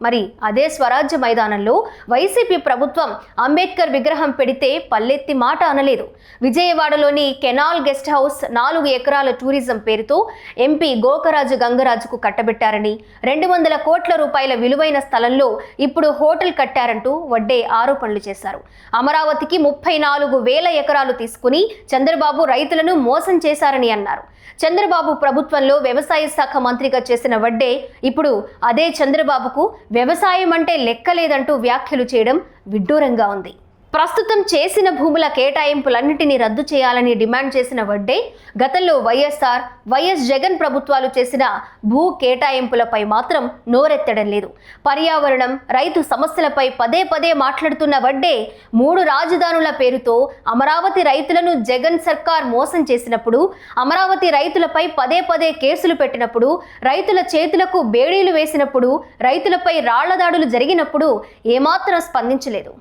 మరి అదే స్వరాజ్య మైదానంలో వైసీపీ ప్రభుత్వం అంబేద్కర్ విగ్రహం పెడితే పల్లెత్తి మాట అనలేదు. విజయవాడలోని కెనాల్ గెస్ట్ హౌస్ 4 ఎకరాల టూరిజం పేరుతో ఎంపీ గోకరాజు గంగరాజుకు కట్టబెట్టారని, 200 కోట్ల రూపాయల విలువైన స్థలంలో ఇప్పుడు హోటల్ కట్టారంటూ వడ్డే ఆరోపణలు చేశారు. అమరావతికి 34,000 ఎకరాలు తీసుకుని చంద్రబాబు రైతులను మోసం చేశారని అన్నారు. చంద్రబాబు ప్రభుత్వంలో వ్యవసాయ శాఖ మంత్రిగా చేసిన వడ్డే ఇప్పుడు అదే చంద్రబాబుకు వ్యవసాయం అంటే లెక్కలేదంటూ వ్యాఖ్యలు చేయడం విడ్డూరంగా ఉంది. ప్రస్తుతం చేసిన భూముల కేటాయింపులన్నింటినీ రద్దు చేయాలని డిమాండ్ చేసిన వడ్డే గతంలో వైఎస్ జగన్ ప్రభుత్వాలు చేసిన భూ కేటాయింపులపై మాత్రం నోరెత్తడం లేదు. పర్యావరణం, రైతు సమస్యలపై పదే పదే మాట్లాడుతున్న వడ్డే 3 రాజధానుల పేరుతో అమరావతి రైతులను జగన్ సర్కార్ మోసం చేసినప్పుడు, అమరావతి రైతులపై పదే పదే కేసులు పెట్టినప్పుడు, రైతుల చేతులకు బేడీలు వేసినప్పుడు, రైతులపై రాళ్ల దాడులు జరిగినప్పుడు ఏమాత్రం స్పందించలేదు.